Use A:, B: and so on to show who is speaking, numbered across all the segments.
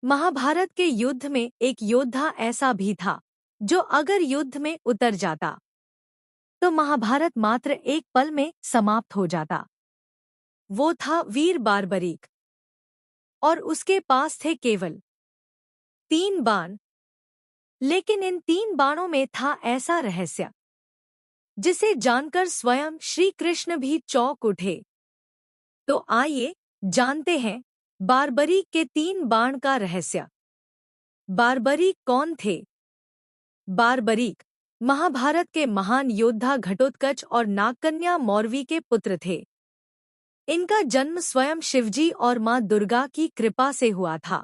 A: महाभारत के युद्ध में एक योद्धा ऐसा भी था जो अगर युद्ध में उतर जाता तो महाभारत मात्र एक पल में समाप्त हो जाता। वो था वीर बार्बरीक और उसके पास थे केवल 3 बाण। लेकिन इन 3 बाणों में था ऐसा रहस्य जिसे जानकर स्वयं श्री कृष्ण भी चौंक उठे। तो आइए जानते हैं बार्बरीक के 3 बाण का रहस्य। बार्बरीक कौन थे? बार्बरीक महाभारत के महान योद्धा घटोत्कच और नागकन्या मौरवी के पुत्र थे। इनका जन्म स्वयं शिवजी और मां दुर्गा की कृपा से हुआ था।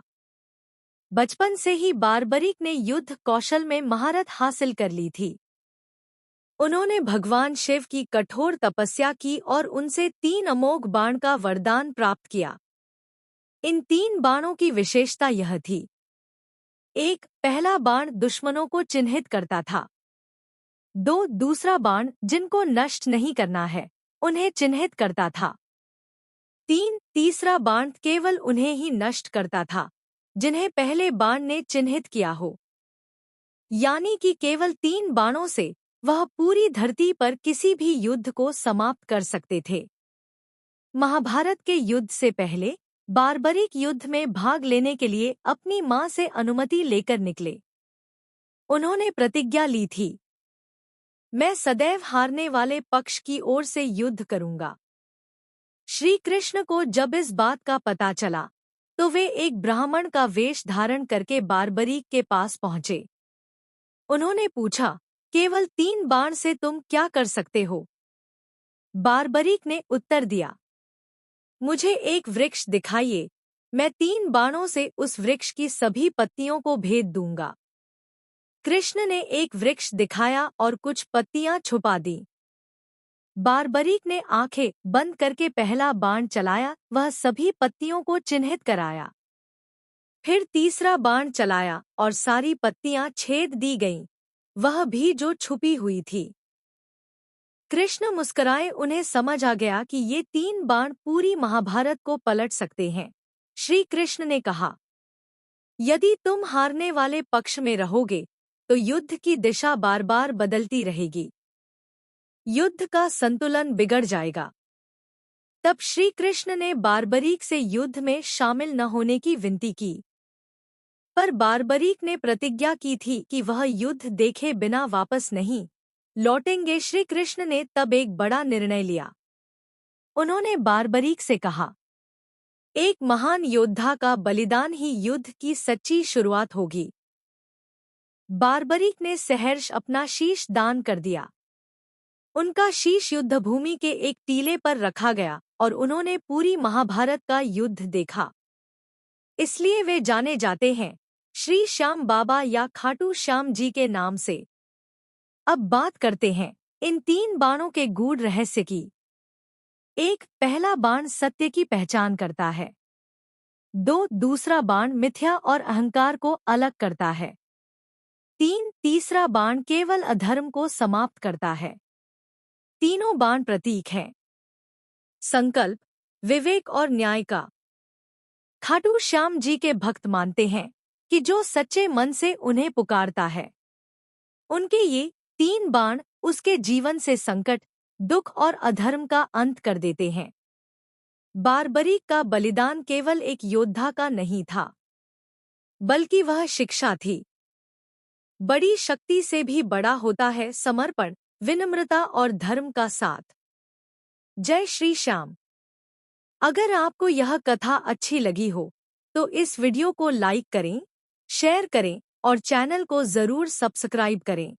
A: बचपन से ही बार्बरीक ने युद्ध कौशल में महारत हासिल कर ली थी। उन्होंने भगवान शिव की कठोर तपस्या की और उनसे 3 अमोघ बाण का वरदान प्राप्त किया। इन 3 बाणों की विशेषता यह थी। पहला बाण दुश्मनों को चिन्हित करता था। दूसरा बाण जिनको नष्ट नहीं करना है उन्हें चिन्हित करता था। तीसरा बाण केवल उन्हें ही नष्ट करता था जिन्हें पहले बाण ने चिन्हित किया हो। यानी कि केवल 3 बाणों से वह पूरी धरती पर किसी भी युद्ध को समाप्त कर सकते थे। महाभारत के युद्ध से पहले बार्बरीक युद्ध में भाग लेने के लिए अपनी मां से अनुमति लेकर निकले। उन्होंने प्रतिज्ञा ली थी, मैं सदैव हारने वाले पक्ष की ओर से युद्ध करूंगा। श्री कृष्ण को जब इस बात का पता चला तो वे एक ब्राह्मण का वेश धारण करके बार्बरीक के पास पहुंचे। उन्होंने पूछा, केवल 3 बाण से तुम क्या कर सकते हो? बार्बरीक ने उत्तर दिया, मुझे एक वृक्ष दिखाइए, मैं 3 बाणों से उस वृक्ष की सभी पत्तियों को भेद दूंगा। कृष्ण ने एक वृक्ष दिखाया और कुछ पत्तियां छुपा दी। बार्बरीक ने आंखें बंद करके पहला बाण चलाया, वह सभी पत्तियों को चिन्हित कराया। फिर तीसरा बाण चलाया और सारी पत्तियां छेद दी गईं, वह भी जो छुपी हुई थी। कृष्ण मुस्कुराए, उन्हें समझ आ गया कि ये 3 बाण पूरी महाभारत को पलट सकते हैं। श्री कृष्ण ने कहा, यदि तुम हारने वाले पक्ष में रहोगे तो युद्ध की दिशा बार बार बदलती रहेगी। युद्ध का संतुलन बिगड़ जाएगा। तब श्री कृष्ण ने बार्बरीक से युद्ध में शामिल न होने की विनती की। पर बार्बरीक ने प्रतिज्ञा की थी कि वह युद्ध देखे बिना वापस नहीं लौटेंगे। श्री कृष्ण ने तब एक बड़ा निर्णय लिया। उन्होंने बार्बरीक से कहा, एक महान योद्धा का बलिदान ही युद्ध की सच्ची शुरुआत होगी। बार्बरीक ने सहर्ष अपना शीश दान कर दिया। उनका शीश युद्धभूमि के एक टीले पर रखा गया और उन्होंने पूरी महाभारत का युद्ध देखा। इसलिए वे जाने जाते हैं श्री श्याम बाबा या खाटू श्याम जी के नाम से। अब बात करते हैं इन 3 बाणों के गूढ़ रहस्य की। पहला बाण सत्य की पहचान करता है। दूसरा बाण मिथ्या और अहंकार को अलग करता है। तीसरा बाण केवल अधर्म को समाप्त करता है। तीनों बाण प्रतीक हैं संकल्प, विवेक और न्याय का। खाटू श्याम जी के भक्त मानते हैं कि जो सच्चे मन से उन्हें पुकारता है, उनके ये 3 बाण उसके जीवन से संकट, दुख और अधर्म का अंत कर देते हैं। बार्बरीक का बलिदान केवल एक योद्धा का नहीं था, बल्कि वह शिक्षा थी। बड़ी शक्ति से भी बड़ा होता है समर्पण, विनम्रता और धर्म का साथ। जय श्री श्याम। अगर आपको यह कथा अच्छी लगी हो तो इस वीडियो को लाइक करें, शेयर करें और चैनल को जरूर सब्सक्राइब करें।